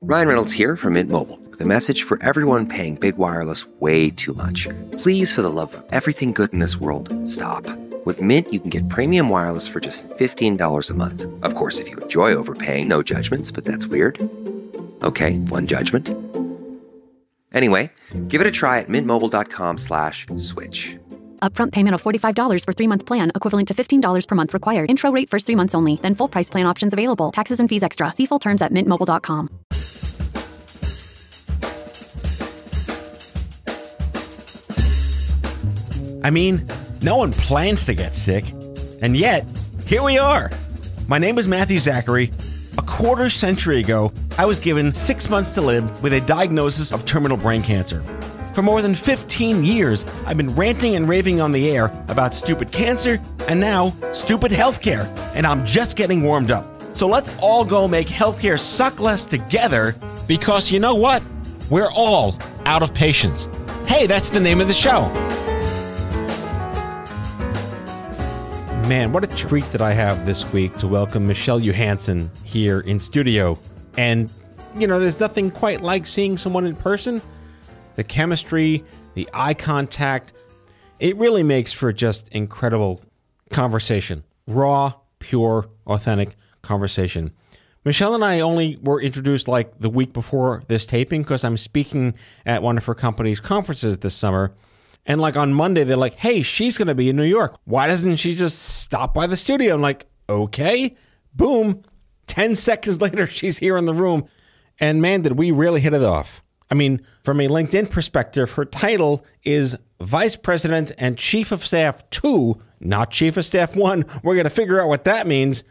Ryan Reynolds here from Mint Mobile with a message for everyone paying big wireless way too much. Please, for the love of everything good in this world, stop. With Mint, you can get premium wireless for just $15 a month. Of course, if you enjoy overpaying, no judgments, but that's weird. Okay, one judgment. Anyway, give it a try at mintmobile.com/switch. Upfront payment of $45 for 3-month plan, equivalent to $15 per month required. Intro rate first 3 months only, then full price plan options available. Taxes and fees extra. See full terms at mintmobile.com. I mean, no one plans to get sick, and yet, here we are. My name is Matthew Zachary. A quarter century ago, I was given 6 months to live with a diagnosis of terminal brain cancer. For more than 15 years, I've been ranting and raving on the air about stupid cancer and now stupid healthcare, and I'm just getting warmed up. So let's all go make healthcare suck less together, because you know what? We're all out of patience. Hey, that's the name of the show. Man, what a treat that I have this week to welcome Michelle Johansson here in studio. And, you know, there's nothing quite like seeing someone in person. The chemistry, the eye contact, it really makes for just incredible conversation. Raw, pure, authentic conversation. Michelle and I only were introduced like the week before this taping because I'm speaking at one of her company's conferences this summer. And like on Monday, they're like, hey, she's going to be in New York. Why doesn't she just stop by the studio? I'm like, okay, boom. 10 seconds later, she's here in the room. And man, did we really hit it off. I mean, from a LinkedIn perspective, her title is Vice President and Chief of Staff 2, not Chief of Staff 1. We're going to figure out what that means.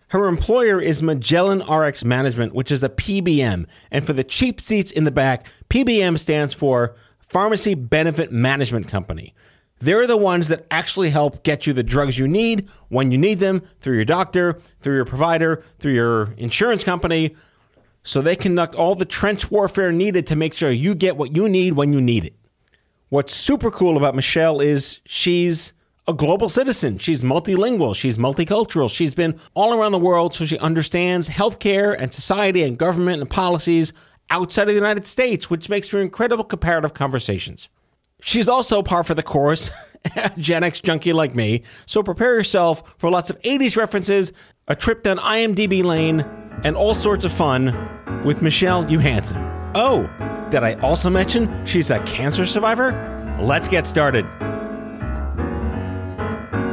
Her employer is Magellan RX Management, which is a PBM. And for the cheap seats in the back, PBM stands for Pharmacy Benefit Management Company. They're the ones that actually help get you the drugs you need when you need them through your doctor, through your provider, through your insurance company. So they conduct all the trench warfare needed to make sure you get what you need when you need it. What's super cool about Michelle is she's a global citizen. She's multilingual. She's multicultural. She's been all around the world, so she understands healthcare and society and government and policies outside of the United States, which makes for incredible comparative conversations. She's also par for the course, a Gen X junkie like me, so prepare yourself for lots of 80s references, a trip down IMDb lane, and all sorts of fun with Michelle Johansson. Oh, did I also mention she's a cancer survivor? Let's get started.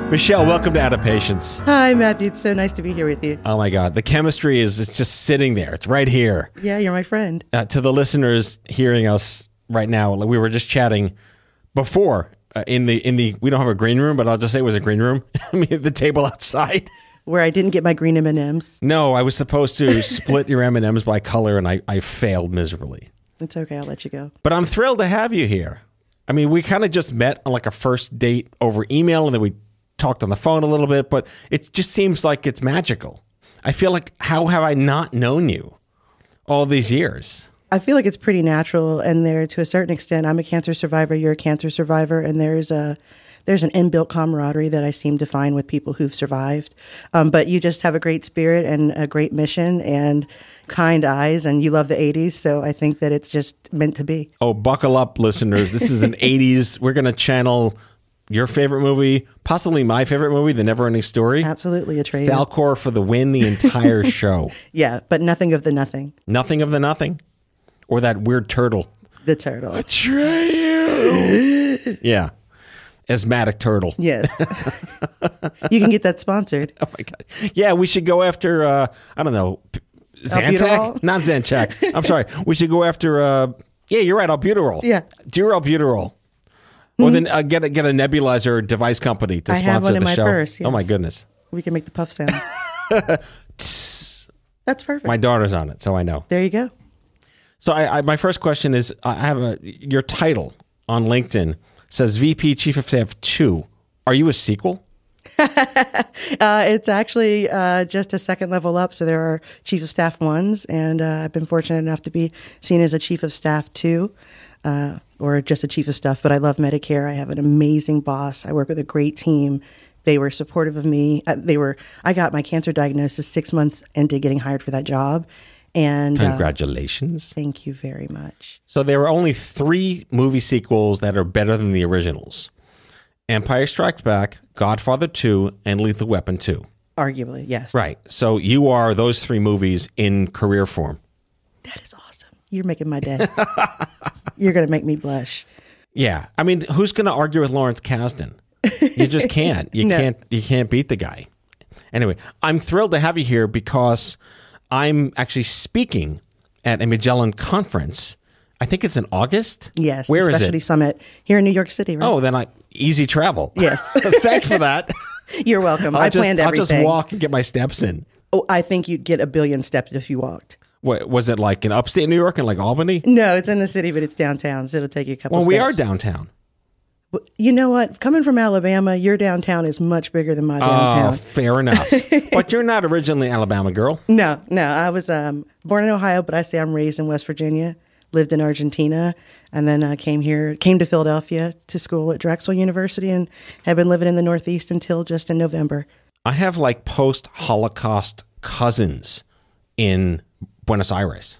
Michelle, welcome to Out of Patience. Hi, Matthew. It's so nice to be here with you. Oh, my God. The chemistry it's just sitting there. It's right here. Yeah, you're my friend. To the listeners hearing us right now, we were just chatting before in the we don't have a green room, but I'll just say it was a green room. I mean, the table outside. Where I didn't get my green M&Ms. No, I was supposed to split your M&Ms by color, and I failed miserably. It's okay. I'll let you go. But I'm thrilled to have you here. I mean, we kind of just met on like a first date over email, and then we talked on the phone a little bit, but it just seems like it's magical. I feel like, how have I not known you all these years? I feel like it's pretty natural, and there, to a certain extent, I'm a cancer survivor, you're a cancer survivor, and there's an inbuilt camaraderie that I seem to find with people who've survived. But you just have a great spirit and a great mission and kind eyes, and you love the 80s, so I think that it's just meant to be. Oh, buckle up, listeners. This is an 80s. We're going to channel your favorite movie, possibly my favorite movie, The Neverending Story. Absolutely, Atreyu. Falcor for the win, the entire show. Yeah, but nothing of the nothing. Nothing of the nothing? Or that weird turtle. The turtle. Atreyu! Yeah. Asthmatic turtle. Yes. You can get that sponsored. Oh, my God. Yeah, we should go after, I don't know, Zantac? Albuterol? Not Zantac. I'm sorry. We should go after, yeah, you're right, albuterol. Yeah. Dear albuterol. Or then get a nebulizer device company to sponsor the show. I have one in my purse, yes. Oh, my goodness. We can make the puff sound. That's perfect. My daughter's on it, so I know. There you go. So my first question is, I have your title on LinkedIn says VP Chief of Staff 2. Are you a sequel? It's actually just a second level up. So there are Chief of Staff 1s, and I've been fortunate enough to be seen as a Chief of Staff 2. Or just a chief of staff, but I love Medicare. I have an amazing boss. I work with a great team. They were supportive of me. I got my cancer diagnosis 6 months into getting hired for that job. And Congratulations. thank you very much. So there are only 3 movie sequels that are better than the originals. Empire Strikes Back, Godfather 2, and Lethal Weapon 2. Arguably, yes. Right. So you are those 3 movies in career form. That is awesome. You're making my day. You're going to make me blush. Yeah. I mean, who's going to argue with Lawrence Kasdan? You just can't. You No. can't beat the guy. Anyway, I'm thrilled to have you here because I'm actually speaking at a Magellan conference. I think it's in August. Yes. Where the is Specialty it? Summit here in New York City, right? Oh, then easy travel. Yes. Thanks for that. You're welcome. I planned I'll everything. just walk and get my steps in. Oh, I think you'd get a billion steps if you walked. What, was it like in upstate New York and like Albany? No, it's in the city, but it's downtown, so it'll take you a couple Well, steps. we are downtown. But you know what? Coming from Alabama, your downtown is much bigger than my Oh, downtown. fair enough. But you're not originally an Alabama girl. No. I was born in Ohio, but I say I'm raised in West Virginia, lived in Argentina, and then came to Philadelphia to school at Drexel University and have been living in the Northeast until just in November. I have like post-Holocaust cousins in Buenos Aires.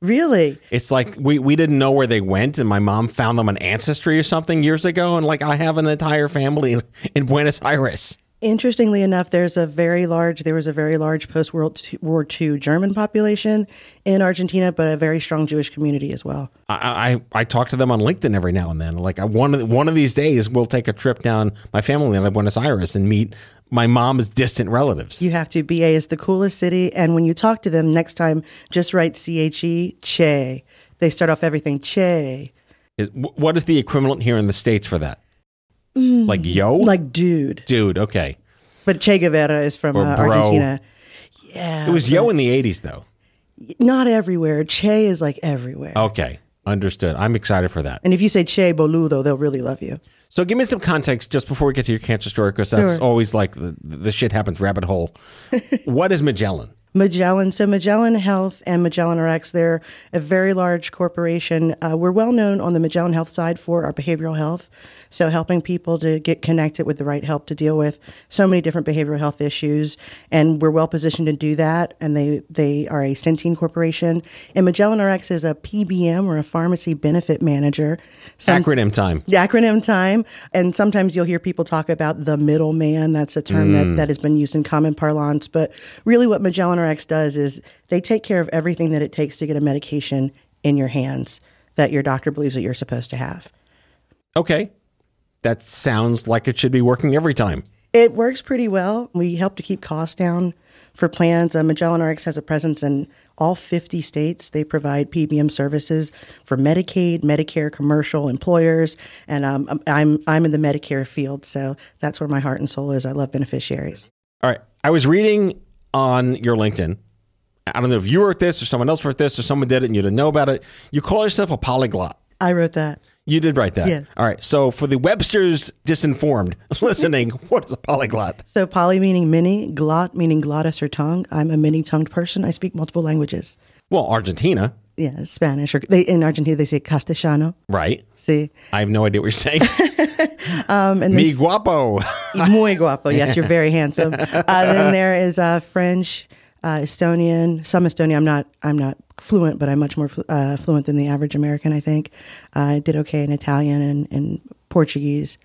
Really? It's like we didn't know where they went, and my mom found them on Ancestry or something years ago, and like I have an entire family in Buenos Aires. Interestingly enough, there was a very large post-World War II German population in Argentina, but a very strong Jewish community as well. I talk to them on LinkedIn every now and then. Like one of these days, we'll take a trip down my family in Buenos Aires and meet my mom's distant relatives. You have to. BA is the coolest city, and when you talk to them next time, just write CHE, Che. They start off everything, Che. What is the equivalent here in the States for that? Like yo? Like dude. Dude, okay. But Che Guevara is from Or bro. Argentina. Yeah. It was yo in the 80s, though. Not everywhere. Che is like everywhere. Okay, understood. I'm excited for that. And if you say Che Boludo, they'll really love you. So give me some context just before we get to your cancer story, because that's Sure. always like the shit happens rabbit hole. What is Magellan? Magellan. So Magellan Health and Magellan RX, they're a very large corporation. We're well known on the Magellan Health side for our behavioral health. So helping people to get connected with the right help to deal with so many different behavioral health issues. And we're well positioned to do that. And they are a Centene corporation. And Magellan RX is a PBM or a pharmacy benefit manager. Acronym time. The acronym time. And sometimes you'll hear people talk about the middleman. That's a term that has been used in common parlance. But really what Magellan RX does is they take care of everything that it takes to get a medication in your hands that your doctor believes that you're supposed to have. Okay. That sounds like it should be working every time. It works pretty well. We help to keep costs down for plans. Magellan RX has a presence in all 50 states. They provide PBM services for Medicaid, Medicare, commercial, employers, and I'm in the Medicare field, so that's where my heart and soul is. I love beneficiaries. All right. I was reading on your LinkedIn. I don't know if you wrote this or someone else wrote this or someone did it and you didn't know about it. You call yourself a polyglot. I wrote that. You did write that. Yeah. All right. So for the Webster's disinformed listening, what is a polyglot? So poly meaning many, glot meaning glottis or tongue. I'm a many-tongued person. I speak multiple languages. Well, Argentina. Yeah, Spanish. Or in Argentina, they say castellano. Right. See? I have no idea what you're saying. And Mi guapo. Muy guapo. Yes, you're very handsome. Then there is French, Estonian, some Estonian. I'm not fluent, but I'm much more fluent than the average American, I think. I did okay in Italian and Portuguese.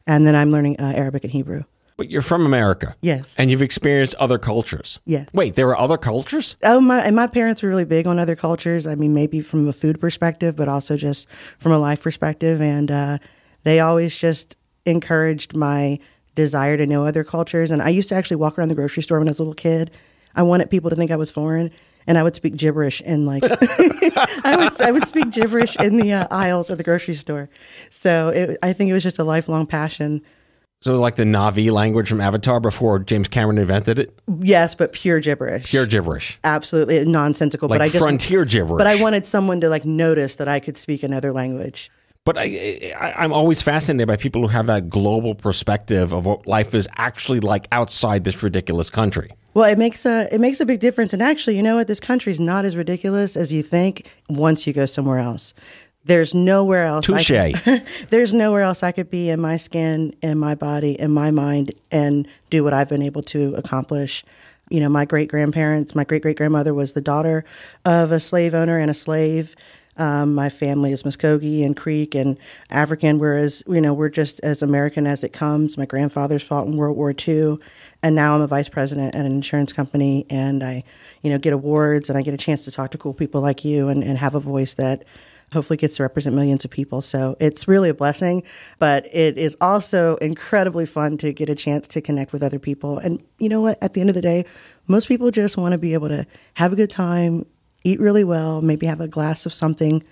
And then I'm learning Arabic and Hebrew. But you're from America. Yes. And you've experienced other cultures. Yeah. Wait, there are other cultures? Oh, my parents were really big on other cultures. I mean, maybe from a food perspective, but also just from a life perspective. And they always just encouraged my desire to know other cultures. And I used to actually walk around the grocery store when I was a little kid. I wanted people to think I was foreign. And I would speak gibberish in like, I would speak gibberish in the aisles of the grocery store. So I think it was just a lifelong passion. So like the Na'vi language from Avatar before James Cameron invented it? Yes, but pure gibberish. Pure gibberish. Absolutely nonsensical. Like but I just, frontier gibberish. But I wanted someone to like notice that I could speak another language. But I'm always fascinated by people who have that global perspective of what life is actually like outside this ridiculous country. Well, it makes a big difference. And actually, you know what? This country is not as ridiculous as you think once you go somewhere else. There's nowhere else. Touche. There's nowhere else I could be in my skin, in my body, in my mind, and do what I've been able to accomplish. my great-grandparents, my great-great-grandmother was the daughter of a slave owner and a slave. My family is Muskogee and Creek and African, whereas, we're just as American as it comes. My grandfather's fought in World War II, and now I'm a vice president at an insurance company, and I, get awards, and I get a chance to talk to cool people like you and have a voice that hopefully gets to represent millions of people. So it's really a blessing, but it is also incredibly fun to get a chance to connect with other people. And you know what? At the end of the day, most people just want to be able to have a good time, eat really well, maybe have a glass of something.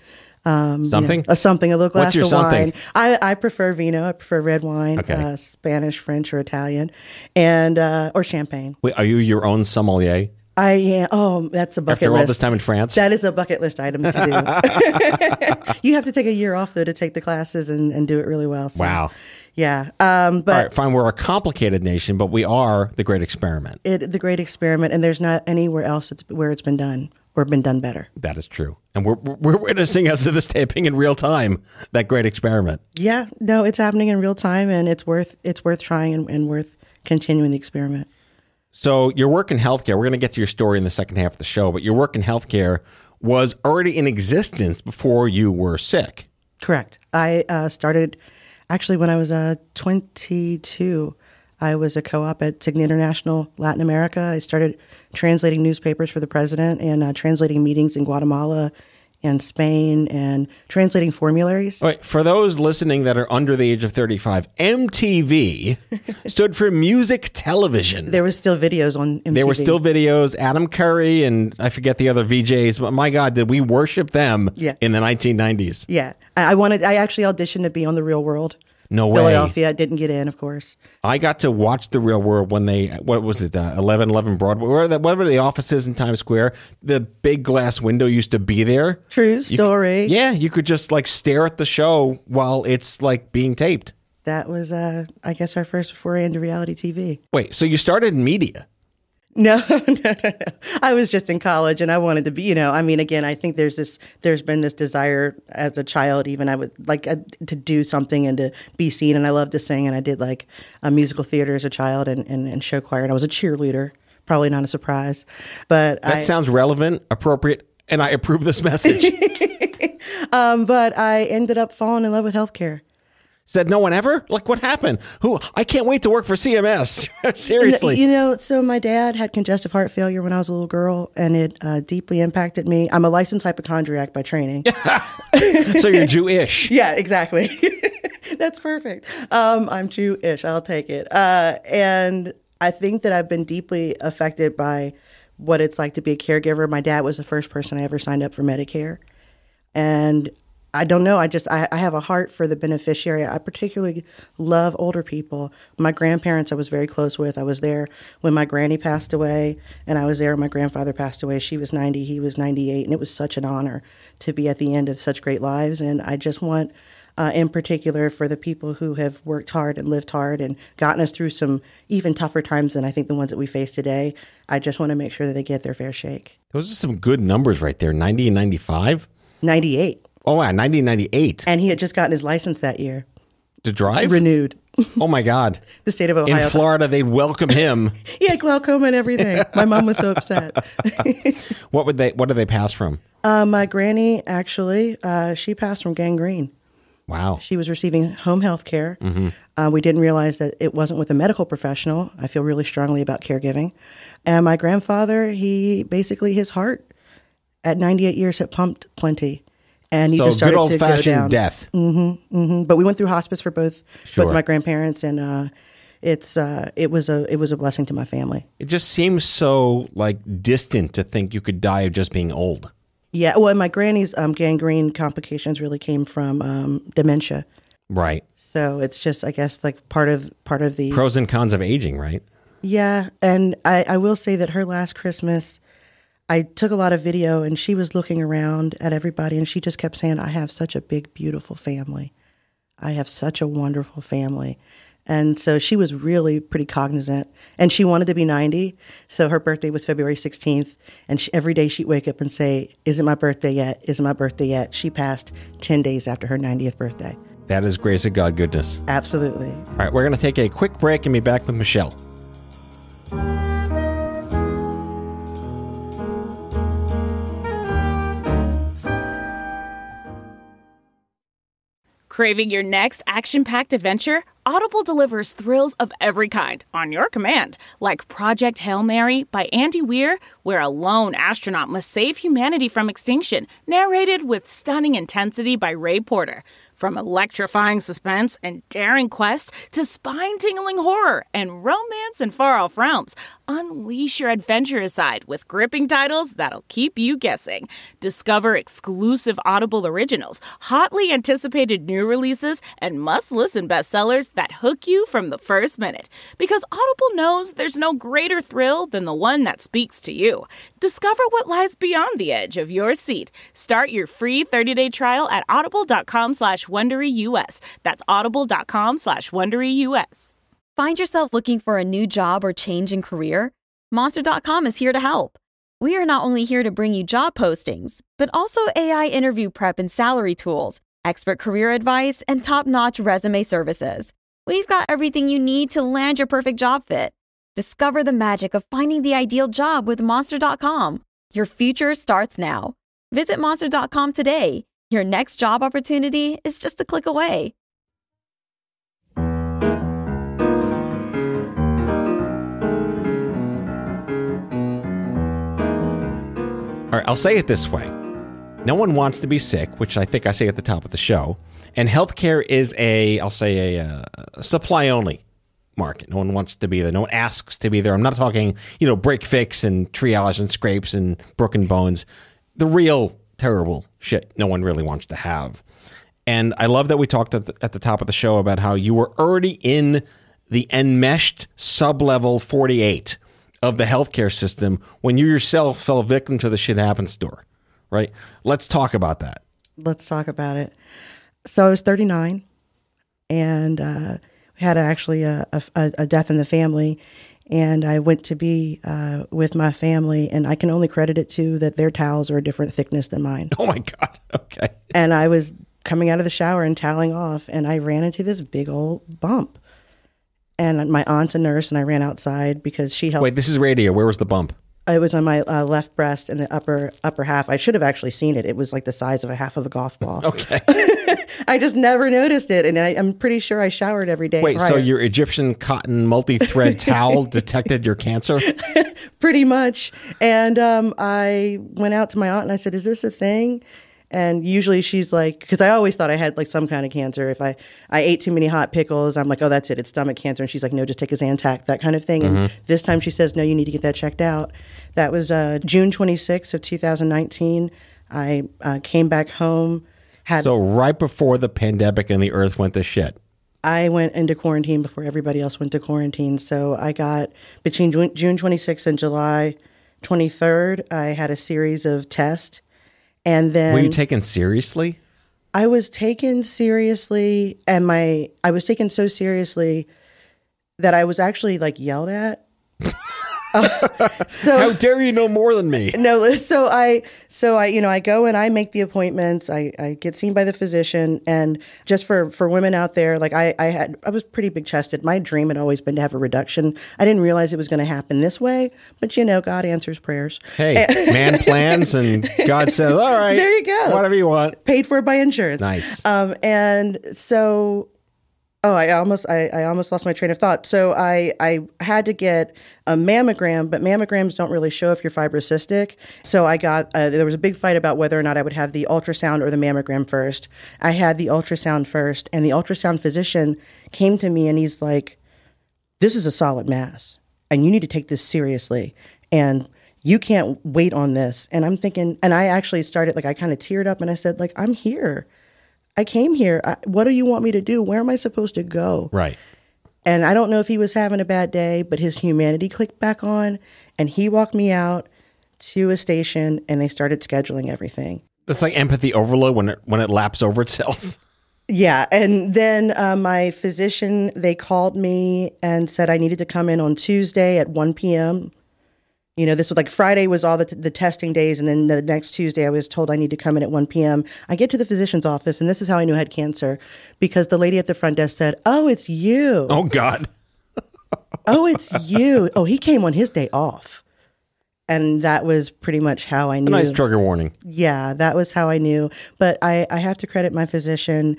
Something? A little glass What's your of wine. something? I prefer vino. I prefer red wine, Okay. Spanish, French, or Italian, and or champagne. Wait, are you your own sommelier? I am. Oh, that's a bucket After list. all this time in France? That is a bucket list item to do. You have to take a year off, though, to take the classes and do it really well. So, Wow. Yeah. All But right, fine. We're a complicated nation, but we are the great experiment. the great experiment, and there's not anywhere else where it's been done or been done better. That is true. And we're witnessing as of this taping in real time, that great experiment. Yeah. No, it's happening in real time, and it's worth trying and worth continuing the experiment. So your work in healthcare, we're going to get to your story in the second half of the show, but your work in healthcare was already in existence before you were sick. Correct. I started actually when I was 22. I was a co-op at Cigna International Latin America. I started translating newspapers for the president and translating meetings in Guatemala and Spain and translating formularies. All right, for those listening that are under the age of 35, MTV stood for music television. There was still videos on MTV. There were still videos, Adam Curry and I forget the other VJs, but my God, did we worship them in the 1990s? Yeah. I actually auditioned to be on The Real World. No way. Philadelphia. Didn't get in, of course. I got to watch The Real World when they, what was it, 1111 Broadway, whatever the offices in Times Square, the big glass window used to be there. True story. You could just like stare at the show while it's like being taped. That was, I guess, our first foray into reality TV. Wait, so you started in media? No. I was just in college and I wanted to be, again, I think there's been this desire as a child, even I would like to do something and to be seen. And I love to sing. And I did like a musical theater as a child and show choir. And I was a cheerleader, probably not a surprise, but that sounds relevant, appropriate. And I approve this message. But I ended up falling in love with healthcare. Said no one ever? Like, what happened? I can't wait to work for CMS. Seriously. So my dad had congestive heart failure when I was a little girl, and it deeply impacted me. I'm a licensed hypochondriac by training. So you're Jewish. Yeah, exactly. That's perfect. I'm Jewish. I'll take it. And I think that I've been deeply affected by what it's like to be a caregiver. My dad was the first person I ever signed up for Medicare. And I don't know. I have a heart for the beneficiary. I particularly love older people. My grandparents I was very close with. I was there when my granny passed away, and I was there when my grandfather passed away. She was 90, he was 98, and it was such an honor to be at the end of such great lives. And I just want, in particular, for the people who have worked hard and lived hard and gotten us through some even tougher times than I think the ones that we face today, I just want to make sure that they get their fair shake. Those are some good numbers right there. 90 and 95? 98. Oh, wow, 1998. And he had just gotten his license that year. To drive? Renewed. Oh, my God. The state of Ohio. In Florida, they'd welcome him. He had glaucoma and everything. My mom was so upset. What did they pass from? My granny, actually, she passed from gangrene. Wow. She was receiving home health care. Mm-hmm. We didn't realize that it wasn't with a medical professional. I feel really strongly about caregiving. And my grandfather, his heart at 98 years had pumped plenty. And he just started good to go down. old-fashioned death. Mm-hmm, mm-hmm. But we went through hospice for both my grandparents, and it was a blessing to my family. It just seems so like distant to think you could die of just being old. Yeah, well, and my granny's gangrene complications really came from dementia. Right. So it's just, I guess, like part of the pros and cons of aging, right? Yeah, and I will say that her last Christmas, I took a lot of video, and she was looking around at everybody, and she just kept saying, I have such a big, beautiful family. I have such a wonderful family. And so she was really pretty cognizant, and she wanted to be 90. So her birthday was February 16th, and every day she'd wake up and say, is it my birthday yet? Is it my birthday yet? She passed 10 days after her 90th birthday. That is grace of God goodness. Absolutely. All right, we're going to take a quick break and be back with Michelle. Craving your next action-packed adventure? Audible delivers thrills of every kind on your command, like Project Hail Mary by Andy Weir, where a lone astronaut must save humanity from extinction, narrated with stunning intensity by Ray Porter. From electrifying suspense and daring quest to spine-tingling horror and romance in far-off realms, unleash your adventurous side with gripping titles that'll keep you guessing. Discover exclusive Audible originals, hotly anticipated new releases, and must-listen bestsellers that hook you from the first minute. Because Audible knows there's no greater thrill than the one that speaks to you. Discover what lies beyond the edge of your seat. Start your free 30-day trial at audible.com/WonderyUS. That's audible.com/WonderyUS. Find yourself looking for a new job or change in career? Monster.com is here to help. We are not only here to bring you job postings, but also AI interview prep and salary tools, expert career advice, and top-notch resume services. We've got everything you need to land your perfect job fit. Discover the magic of finding the ideal job with Monster.com. Your future starts now. Visit Monster.com today. Your next job opportunity is just a click away. All right, I'll say it this way. No one wants to be sick, which I think I say at the top of the show. And healthcare is a supply-only market. No one wants to be there. No one asks to be there. I'm not talking, break fix and triage and scrapes and broken bones. The real terrible shit no one really wants to have. And I love that we talked at the top of the show about how you were already in the enmeshed sub-level 48 of the healthcare system when you yourself fell victim to the shit happens store, right? Let's talk about that. Let's talk about it. So I was 39, and we had actually a death in the family, and I went to be with my family, and I can only credit it to that their towels are a different thickness than mine. Oh my God. Okay. And I was coming out of the shower and toweling off, and I ran into this big old bump. And my aunt's a nurse, and I ran outside because she helped. Wait, this is radio. Where was the bump? It was on my left breast in the upper half. I should have actually seen it. It was like the size of a half of a golf ball. Okay. I just never noticed it, and I'm pretty sure I showered every day. Wait, prior. so your Egyptian cotton multi-thread towel detected your cancer? Pretty much. And I went out to my aunt, and I said, "Is this a thing?" And usually she's like, because I always thought I had like some kind of cancer. If I ate too many hot pickles, I'm like, oh, that's it. It's stomach cancer. And she's like, no, just take a Zantac, that kind of thing. Mm-hmm. And this time she says, no, you need to get that checked out. That was June 26th of 2019. I came back home. So right before the pandemic and the earth went to shit. I went into quarantine before everybody else went to quarantine. So I got, between June 26th and July 23rd, I had a series of tests. And then, were you taken seriously? I was taken seriously, and I was taken so seriously that I was actually like yelled at. So how dare you know more than me? No, so I go and I make the appointments. I get seen by the physician, and just for women out there, like I was pretty big chested. My dream had always been to have a reduction. I didn't realize it was going to happen this way, but God answers prayers. Hey, man plans, and God says, all right, there you go, whatever you want, paid for by insurance. Nice. And so. Oh, I almost lost my train of thought. So I had to get a mammogram, but mammograms don't really show if you're fibrocystic. So I got there was a big fight about whether or not I would have the ultrasound or the mammogram first. I had the ultrasound first, and the ultrasound physician came to me and he's like, "This is a solid mass, and you need to take this seriously, and you can't wait on this." And I'm thinking, and I actually started I kind of teared up, and I said, I'm here. I came here. What do you want me to do? Where am I supposed to go? Right. And I don't know if he was having a bad day, but his humanity clicked back on, and he walked me out to a station, and they started scheduling everything. That's like empathy overload when it laps over itself. Yeah. And then my physician, they called me and said I needed to come in on Tuesday at 1 p.m. This was Friday was all the testing days, and then the next Tuesday I was told I need to come in at 1 p.m. I get to the physician's office, and this is how I knew I had cancer, because the lady at the front desk said, "Oh, it's you." Oh, God. "Oh, it's you." Oh, he came on his day off. And that was pretty much how I knew. A nice trigger warning. Yeah, that was how I knew. But I have to credit my physician.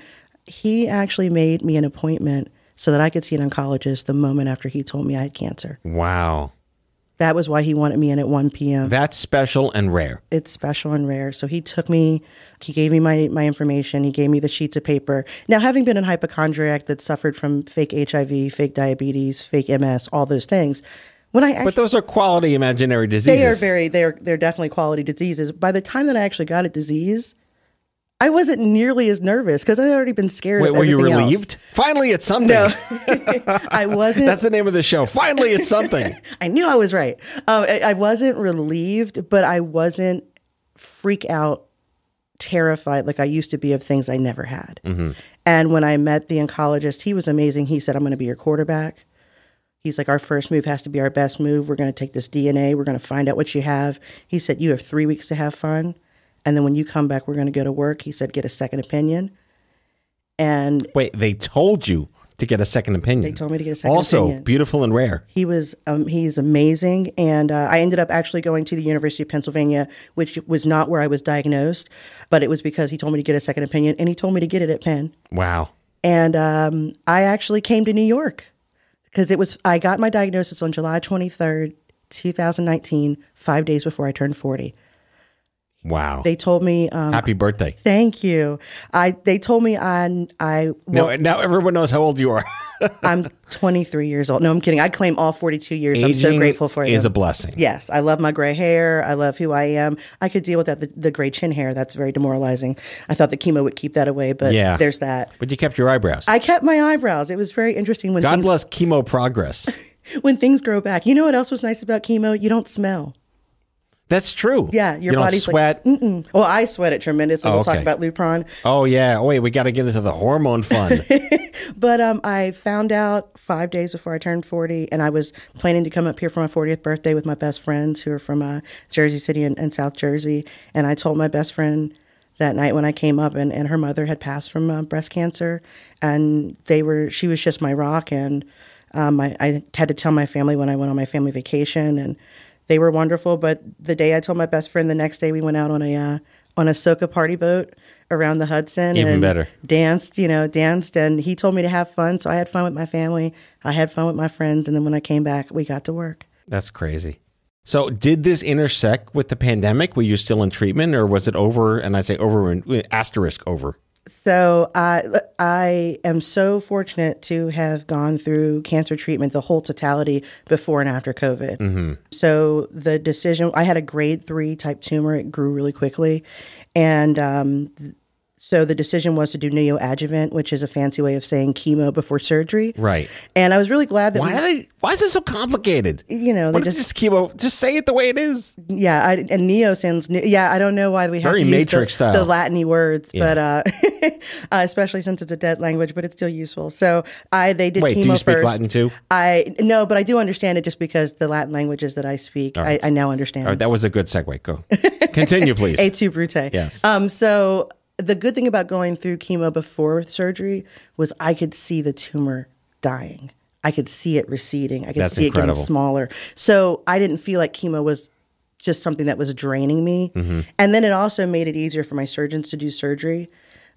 he actually made me an appointment so that I could see an oncologist the moment after he told me I had cancer. Wow. That was why he wanted me in at 1 p.m. That's special and rare. It's special and rare. So he took me, he gave me my information, he gave me the sheets of paper. Now, having been a hypochondriac that suffered from fake HIV, fake diabetes, fake MS, all those things, when I but those are quality imaginary diseases. they're definitely quality diseases. By the time that I actually got a disease, I wasn't nearly as nervous because I had already been scared of everything else. Were you relieved? Finally, it's something. No, I wasn't. That's the name of the show. Finally, it's something. I knew I was right. I wasn't relieved, but I wasn't freak out, terrified like I used to be of things I never had. Mm-hmm. And when I met the oncologist, he was amazing. He said, I'm going to be your quarterback. He's like, our first move has to be our best move. We're going to take this DNA. We're going to find out what you have. He said, you have 3 weeks to have fun. And then when you come back, we're going to go to work. He said, get a second opinion. And wait, they told you to get a second opinion? They told me to get a second opinion. Also, beautiful and rare. He's amazing. And I ended up actually going to the University of Pennsylvania, which was not where I was diagnosed, but it was because he told me to get a second opinion, and he told me to get it at Penn. Wow. And I actually came to New York because I got my diagnosis on July 23rd, 2019, 5 days before I turned 40. Wow. They told me... happy birthday. Thank you. They told me now everyone knows how old you are. I'm 23 years old. No, I'm kidding. I claim all 42 years. Aging I'm so grateful for it. Is a blessing. Yes. I love my gray hair. I love who I am. I could deal with that. The gray chin hair, that's very demoralizing. I thought the chemo would keep that away, but there's that. But you kept your eyebrows. I kept my eyebrows. It was very interesting. When God bless chemo progress. When things grow back. You know what else was nice about chemo? You don't smell. That's true. Yeah, your body's sweat. Like, well, I sweat it tremendously. We'll talk about Lupron. Oh yeah. Oh wait, we got to get into the hormone fun. But I found out 5 days before I turned 40, and I was planning to come up here for my 40th birthday with my best friends who are from Jersey City and South Jersey. And I told my best friend that night when I came up, and her mother had passed from breast cancer, and she was just my rock. And I had to tell my family when I went on my family vacation, and they were wonderful. But the day I told my best friend, the next day we went out on a soca party boat around the Hudson. Even and better. Danced, and he told me to have fun. So I had fun with my family. I had fun with my friends. And then when I came back, we got to work. That's crazy. So did this intersect with the pandemic? Were you still in treatment, or was it over? And I say over and asterisk over. So I am so fortunate to have gone through cancer treatment, the whole totality, before and after COVID. Mm-hmm. So the decision, I had a grade 3 type tumor. It grew really quickly. And so the decision was to do neoadjuvant, which is a fancy way of saying chemo before surgery. Right. And I was really glad that why is it so complicated? They just chemo. Just say it the way it is. Yeah, and neo sounds new. Yeah, I don't know why we have very to use Matrix style. The Latin-y words, but especially since it's a dead language, but it's still useful. So they did Wait, chemo do you speak first. Latin too? No, but I do understand it just because the Latin languages that I speak, right. I now understand. All right, that was a good segue. Go. Continue, please. Et tu, Brute. Yes. So the good thing about going through chemo before surgery was I could see the tumor dying. I could see it receding. I could see it getting smaller. So I didn't feel like chemo was just something that was draining me. Mm-hmm. And then it also made it easier for my surgeons to do surgery.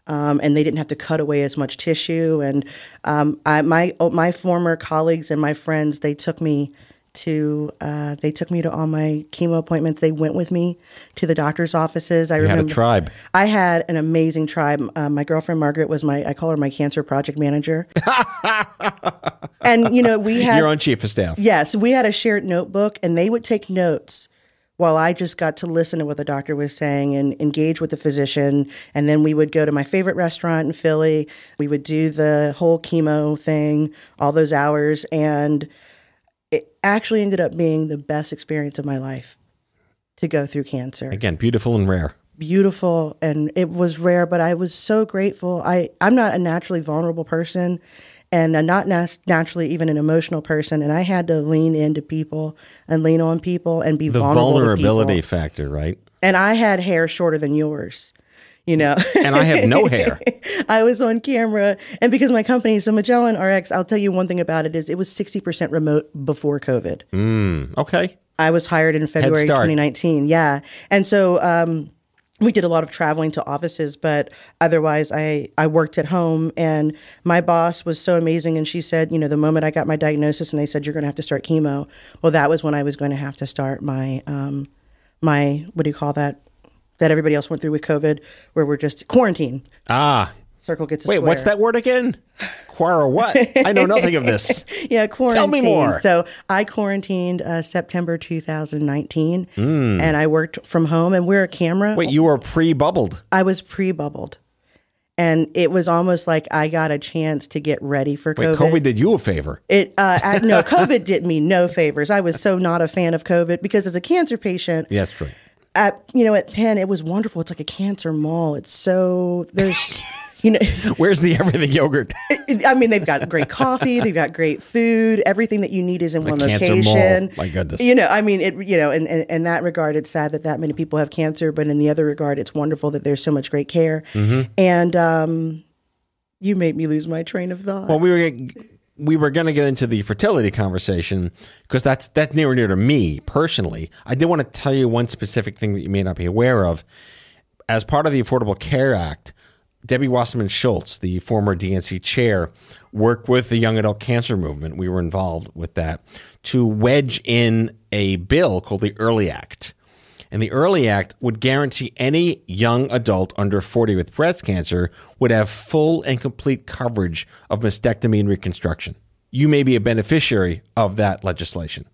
And they didn't have to cut away as much tissue. And my former colleagues and my friends, they took me to all my chemo appointments. They went with me to the doctor's offices. I remember had a tribe. I had an amazing tribe. My girlfriend Margaret was I call her my cancer project manager. And we had your own chief of staff. Yes, we had a shared notebook, and they would take notes while I just got to listen to what the doctor was saying and engage with the physician. And then we would go to my favorite restaurant in Philly. We would do the whole chemo thing, all those hours, and it actually ended up being the best experience of my life to go through cancer. Again, beautiful and rare. Beautiful, and it was rare, but I was so grateful. I'm not a naturally vulnerable person, and I'm not naturally even an emotional person, and I had to lean into people and lean on people and be vulnerable. The vulnerability to people. factor, right? And I had hair shorter than yours. And I have no hair. I was on camera. And because my company, so Magellan RX, I'll tell you one thing about it is it was 60% remote before COVID. Okay. I was hired in February 2019. Yeah. And so we did a lot of traveling to offices, but otherwise I worked at home. And my boss was so amazing. And she said, the moment I got my diagnosis and they said, you're going to have to start chemo. Well, that was when I was going to have to start my, what do you call that everybody else went through with COVID, where we're just quarantine. Circle gets a Wait, square. what's that word again? Quar what? I know nothing of this. Yeah, quarantine. Tell me more. So I quarantined September 2019, and I worked from home. And we're a camera. Wait, you were pre-bubbled. I was pre-bubbled. And it was almost like I got a chance to get ready for COVID. Wait, COVID did you a favor? No, COVID did me no favors. I was so not a fan of COVID because as a cancer patient. Yeah, that's true. At Penn, it was wonderful. It's like a cancer mall. It's so, there's, Where's the everything yogurt? I mean, they've got great coffee. They've got great food. Everything that you need is in one cancer location. Mall. My goodness. I mean, in that regard, it's sad that many people have cancer. But in the other regard, it's wonderful that there's so much great care. Mm-hmm. And you made me lose my train of thought. Well, we were going to get into the fertility conversation because that's near and dear to me personally. I did want to tell you one specific thing that you may not be aware of. As part of the Affordable Care Act, Debbie Wasserman Schultz, the former DNC chair, worked with the young adult cancer movement. We were involved with that to wedge in a bill called the Early Act. And the Early Act would guarantee any young adult under 40 with breast cancer would have full and complete coverage of mastectomy and reconstruction. You may be a beneficiary of that legislation.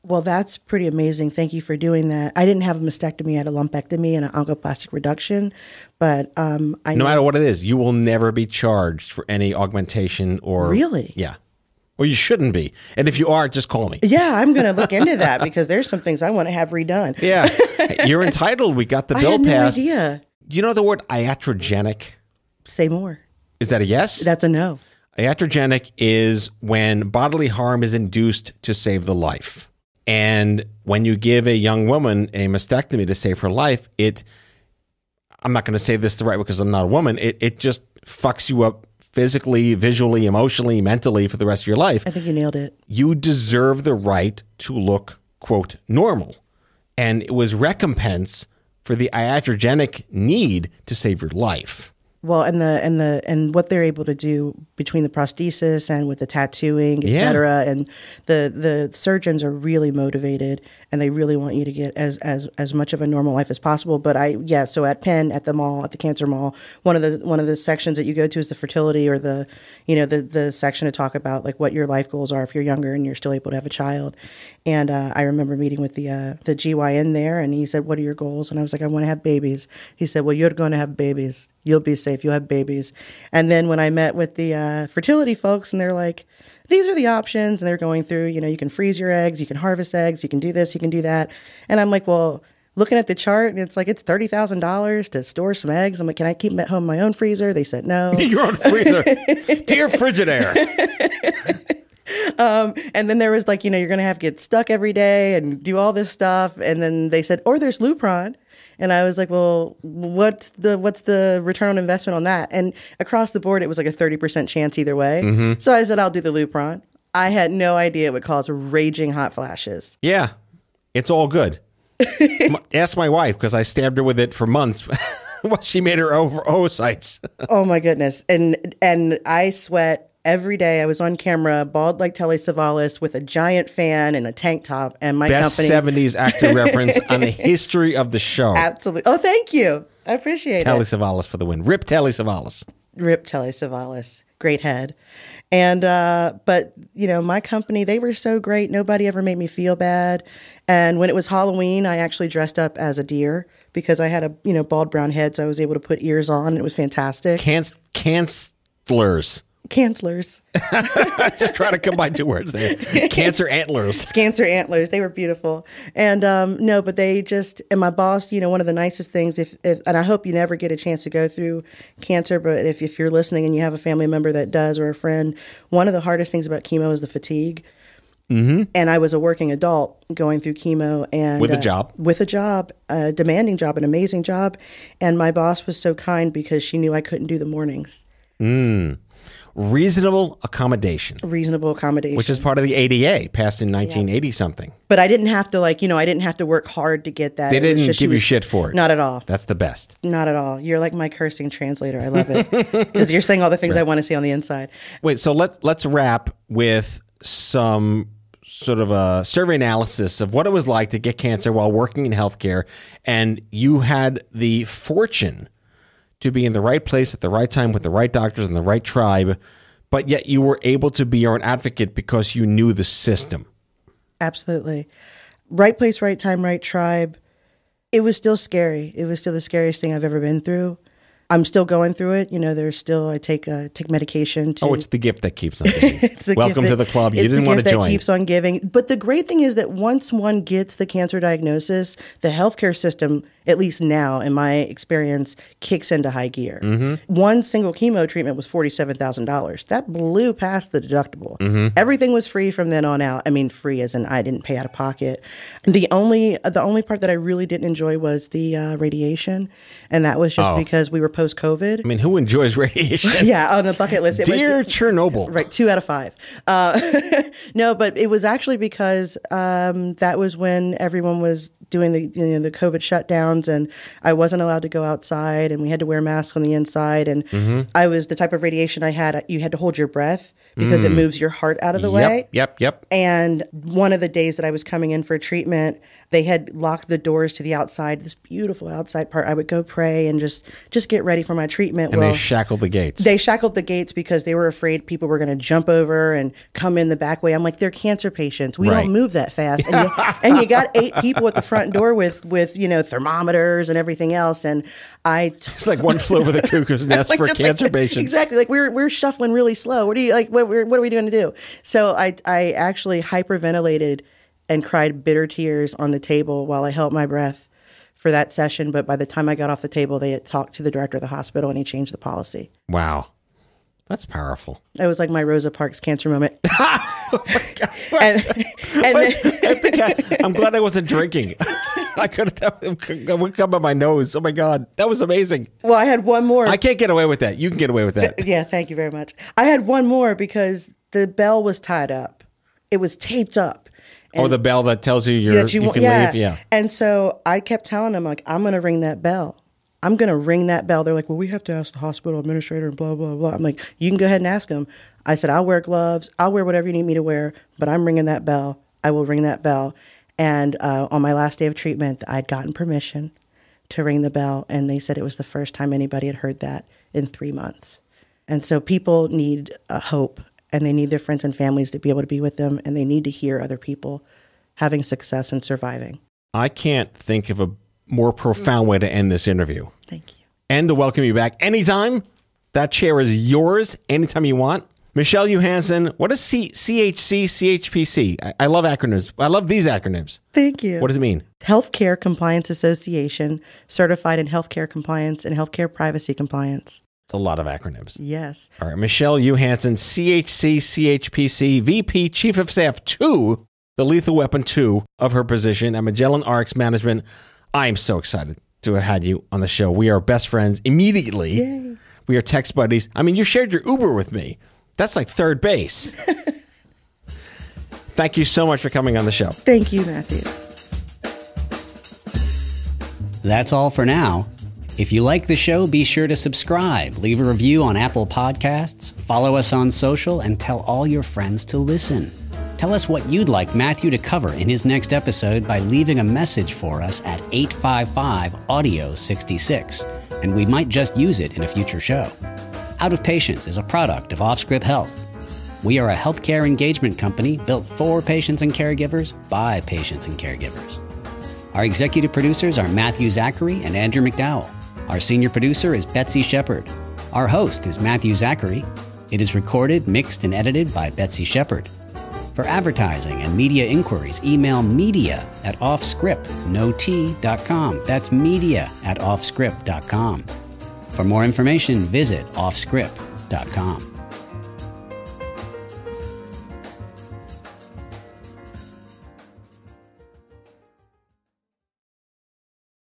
Well, that's pretty amazing. Thank you for doing that. I didn't have a mastectomy. I had a lumpectomy and an oncoplastic reduction. But no matter what it is, you will never be charged for any augmentation or... Really? Yeah. Well, you shouldn't be. And if you are, just call me. Yeah, I'm going to look into that because there's some things I want to have redone. Yeah. You're entitled. We got the bill passed. I had no idea. You know the word iatrogenic? Say more. Is that a yes? That's a no. Iatrogenic is when bodily harm is induced to save the life. And when you give a young woman a mastectomy to save her life, I'm not going to say this the right way because I'm not a woman, it just fucks you up physically, visually, emotionally, mentally for the rest of your life. I think you nailed it. You deserve the right to look, quote, normal. And it was recompense for the iatrogenic need to save your life. Well, and what they're able to do between the prosthesis and with the tattooing, et cetera, and the surgeons are really motivated and they really want you to get as much of a normal life as possible. But so at Penn, at the mall, at the cancer mall, one of the sections that you go to is the fertility or the section to talk about like what your life goals are if you're younger and you're still able to have a child. And I remember meeting with the GYN there, and he said, "What are your goals?" And I was like, "I want to have babies." He said, "Well, you're going to have babies. You'll be safe. You'll have babies." And then when I met with the fertility folks, and they're like, "These are the options," and they're going through, you can freeze your eggs, you can harvest eggs, you can do this, you can do that. And I'm like, well, looking at the chart, and it's like it's $30,000 to store some eggs. I'm like, can I keep them at home in my own freezer? They said no. Your own freezer, dear Frigidaire. And then there was like, you're going to have to get stuck every day and do all this stuff. And then they said, or there's Lupron. And I was like, well, what's the return on investment on that? And across the board, it was like a 30% chance either way. Mm-hmm. So I said, I'll do the Lupron. I had no idea it would cause raging hot flashes. Yeah, it's all good. Ask my wife, because I stabbed her with it for months. She made her oocytes. Oh my goodness. And I sweat every day. I was on camera, bald like Telly Savalas, with a giant fan and a tank top, and my Best company. 70s actor reference on the history of the show. Absolutely. Oh, thank you. I appreciate Telly it. Savalas for the win. Rip Telly Savalas. Rip Telly Savalas. Great head. And, but, my company, they were so great. Nobody ever made me feel bad. And when it was Halloween, I actually dressed up as a deer because I had a, bald brown head. So I was able to put ears on, and it was fantastic. Cancelers. Cancelers. Just trying to combine two words there. Cancer antlers. Cancer antlers. They were beautiful. And no, but they just, and my boss, one of the nicest things, if and I hope you never get a chance to go through cancer, but if you're listening and you have a family member that does or a friend, one of the hardest things about chemo is the fatigue. Mm-hmm. And I was a working adult going through chemo and with a job, a demanding job, an amazing job. And my boss was so kind because she knew I couldn't do the mornings. reasonable accommodation. Reasonable accommodation. Which is part of the ADA, passed in 1980-something. But I didn't have to, I didn't have to work hard to get that. They didn't give you shit for it. Not at all. That's the best. Not at all. You're like my cursing translator. I love it. Because you're saying all the things I want to see on the inside. Wait, so let's wrap with some sort of a survey analysis of what it was like to get cancer while working in healthcare. And you had the fortune to be in the right place at the right time with the right doctors and the right tribe, but yet you were able to be your own advocate because you knew the system. Absolutely. Right place, right time, right tribe. It was still scary. It was still the scariest thing I've ever been through. I'm still going through it. There's still, I take medication. It's the gift that keeps on giving. Welcome to the club. You didn't want to join. It's the gift that keeps on giving. But the great thing is that once one gets the cancer diagnosis, the healthcare system, at least now in my experience, kicks into high gear. Mm-hmm. One single chemo treatment was $47,000. That blew past the deductible. Mm-hmm. Everything was free from then on out. I mean, free as in I didn't pay out of pocket. The only part that I really didn't enjoy was the radiation, and that was just because we were post-COVID. I mean, who enjoys radiation? Yeah, on the bucket list. Dear Chernobyl. Right, 2 out of 5. No, but it was actually because that was when everyone was doing the COVID shutdowns, and I wasn't allowed to go outside, and we had to wear masks on the inside. And I was the type of radiation I had. You had to hold your breath because it moves your heart out of the way. Yep. And one of the days that I was coming in for treatment, they had locked the doors to the outside, this beautiful outside part. I would go pray and just get ready for my treatment. And they shackled the gates. They shackled the gates because they were afraid people were going to jump over and come in the back way. I'm like, they're cancer patients. We don't move that fast. And you got 8 people at the front door with thermometers and everything else. And it's like one flew over the cuckoo's nest for cancer patients. Exactly. Like we're shuffling really slow. What are we going to do? So I actually hyperventilated and cried bitter tears on the table while I held my breath for that session. But by the time I got off the table, they had talked to the director of the hospital and he changed the policy. Wow. That's powerful. It was like my Rosa Parks cancer moment. Oh my God. I'm glad I wasn't drinking. That would come on my nose. Oh my God. That was amazing. Well, I had one more. I can't get away with that. You can get away with that. Yeah, thank you very much. I had one more because the bell was tied up. It was taped up. And the bell that tells you you can leave? Yeah. And so I kept telling them, like, I'm going to ring that bell. I'm going to ring that bell. They're like, well, we have to ask the hospital administrator and blah, blah, blah. I'm like, you can go ahead and ask them. I said, I'll wear gloves. I'll wear whatever you need me to wear, but I'm ringing that bell. I will ring that bell. And on my last day of treatment, I'd gotten permission to ring the bell. And they said it was the first time anybody had heard that in 3 months. And so people need hope, and they need their friends and families to be able to be with them, and they need to hear other people having success and surviving. I can't think of a more profound way to end this interview. Thank you. And to welcome you back anytime. That chair is yours anytime you want. Michelle Johansson, what is CHC, CHPC? I love acronyms. I love these acronyms. Thank you. What does it mean? Healthcare Compliance Association, certified in healthcare compliance and healthcare privacy compliance. It's a lot of acronyms. Yes. All right. Michelle Johansson, CHC, CHPC, VP, Chief of Staff 2, the lethal weapon 2 of her position at Magellan RX Management. I am so excited to have had you on the show. We are best friends immediately. Yay. We are text buddies. I mean, you shared your Uber with me. That's like third base. Thank you so much for coming on the show. Thank you, Matthew. That's all for now. If you like the show, be sure to subscribe, leave a review on Apple Podcasts, follow us on social, and tell all your friends to listen. Tell us what you'd like Matthew to cover in his next episode by leaving a message for us at 855-AUDIO-66, and we might just use it in a future show. Out of Patients is a product of Offscript Health. We are a healthcare engagement company built for patients and caregivers by patients and caregivers. Our executive producers are Matthew Zachary and Andrew McDowell. Our senior producer is Betsy Shepard. Our host is Matthew Zachary. It is recorded, mixed, and edited by Betsy Shepard. For advertising and media inquiries, email media@offscript.com. That's media@offscript.com. For more information, visit offscript.com.